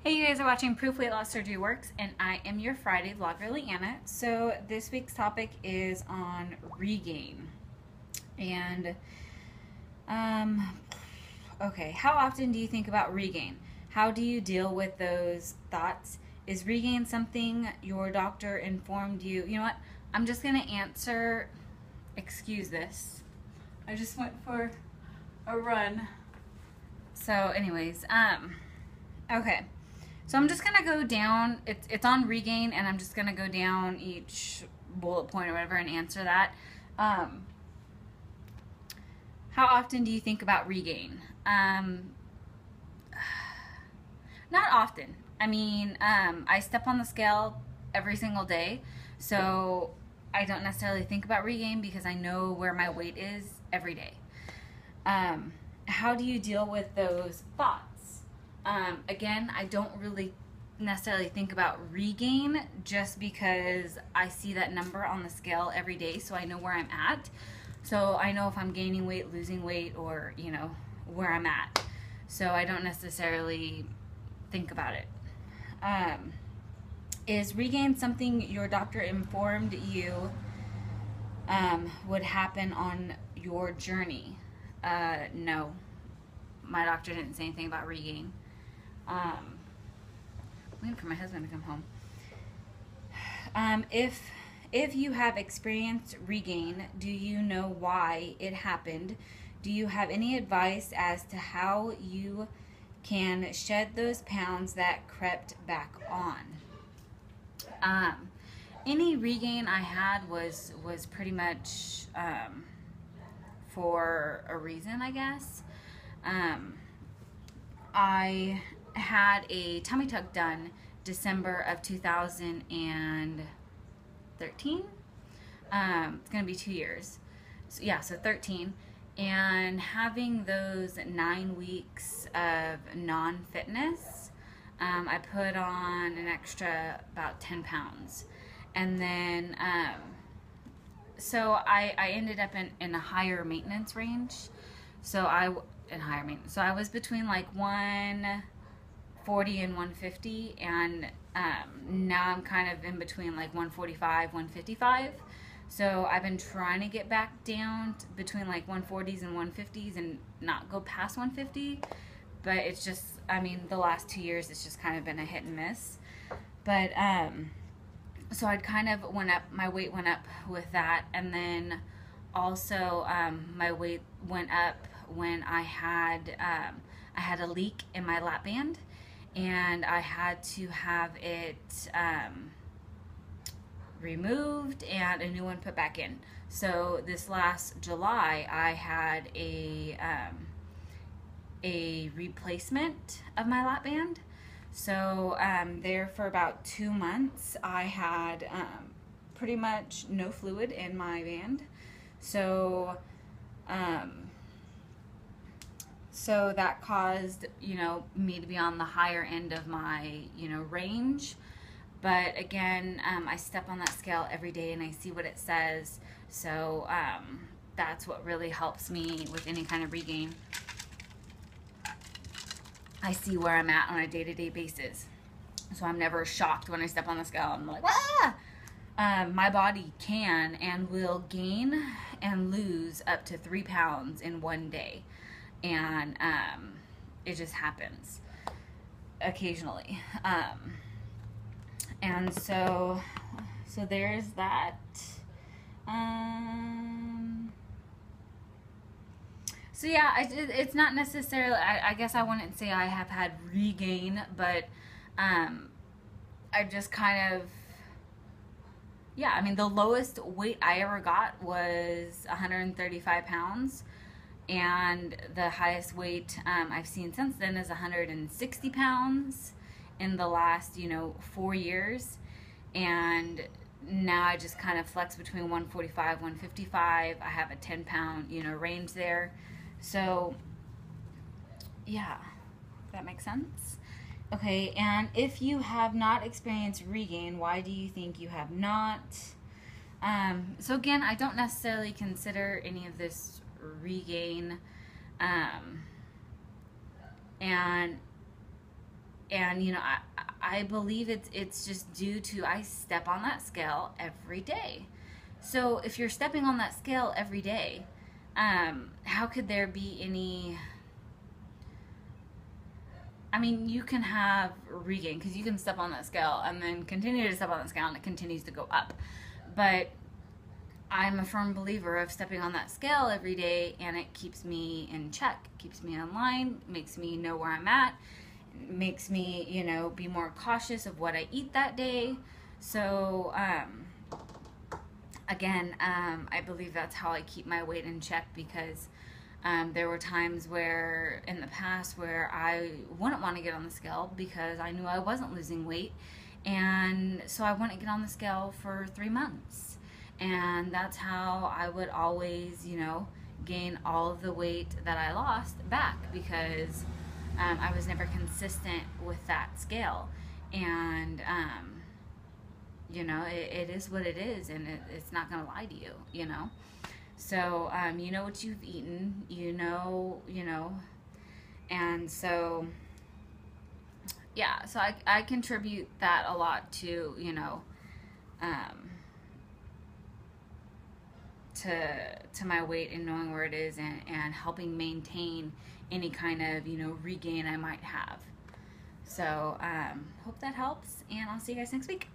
Hey, you guys are watching Proof Weight Loss Surgery Works, and I am your Friday vlogger, Leanna. So this week's topic is on regain. And, okay, how often do you think about regain? How do you deal with those thoughts? Is regain something your doctor informed you? You know what? I'm just going to answer, excuse this. I just went for a run. So anyways, okay. So I'm just gonna go down, it's on regain, and I'm just gonna go down each bullet point or whatever and answer that. How often do you think about regain? Not often. I mean, I step on the scale every single day, so I don't necessarily think about regain because I know where my weight is every day. How do you deal with those thoughts? Again, I don't really necessarily think about regain just because I see that number on the scale every day, so I know where I'm at. So I know if I'm gaining weight, losing weight, or, you know, where I'm at. So I don't necessarily think about it. Is regain something your doctor informed you would happen on your journey? No. My doctor didn't say anything about regain. I'm waiting for my husband to come home. If you have experienced regain, do you know why it happened? Do you have any advice as to how you can shed those pounds that crept back on? Any regain I had was pretty much for a reason, I guess. I had a tummy tuck done December of 2013. It's gonna be 2 years. So yeah, so 13. And having those 9 weeks of non-fitness, I put on an extra about 10 pounds. And then, so I ended up in a higher maintenance range. So I was between like 140 and 150, and now I'm kind of in between like 145, 155. So I've been trying to get back down between like 140s and 150s and not go past 150. But it's just, I mean, the last 2 years it's just kind of been a hit and miss. But so I'd kind of went up, my weight went up with that, and then also my weight went up when I had a leak in my lap band, and I had to have it removed and a new one put back in. So this last July I had a replacement of my lap band. So there for about 2 months I had pretty much no fluid in my band. So so that caused, you know, me to be on the higher end of my, you know, range. But again, I step on that scale every day and I see what it says. So that's what really helps me with any kind of regain. I see where I'm at on a day-to-day basis. So I'm never shocked when I step on the scale. I'm like, ah! My body can and will gain and lose up to 3 pounds in 1 day. And it just happens occasionally. And so there's that. So yeah, it's not necessarily, I guess I wouldn't say I have had regain, but I just kind of, yeah, I mean, the lowest weight I ever got was 135 pounds. And the highest weight I've seen since then is 160 pounds in the last, you know, 4 years. And now I just kind of flex between 145, 155. I have a 10 pound, you know, range there. So, yeah, that makes sense. Okay, and if you have not experienced regain, why do you think you have not? So again, I don't necessarily consider any of this regain, and And you know, I believe it's just due to I step on that scale every day. So if you're stepping on that scale every day, how could there be any? I mean, you can have regain because you can step on that scale and then continue to step on that scale and it continues to go up. But I'm a firm believer of stepping on that scale every day, and it keeps me in check, keeps me in line, makes me know where I'm at, makes me, you know, be more cautious of what I eat that day. So, again, I believe that's how I keep my weight in check because there were times where in the past where I wouldn't want to get on the scale because I knew I wasn't losing weight, and so I wouldn't get on the scale for 3 months. And that's how I would always, you know, gain all of the weight that I lost back because I was never consistent with that scale. And, you know, it is what it is, and it's not going to lie to you, you know. So, you know what you've eaten, you know, and so, yeah, so I contribute that a lot to, you know, um, to my weight and knowing where it is and helping maintain any kind of, you know, regain I might have. So, hope that helps, and I'll see you guys next week.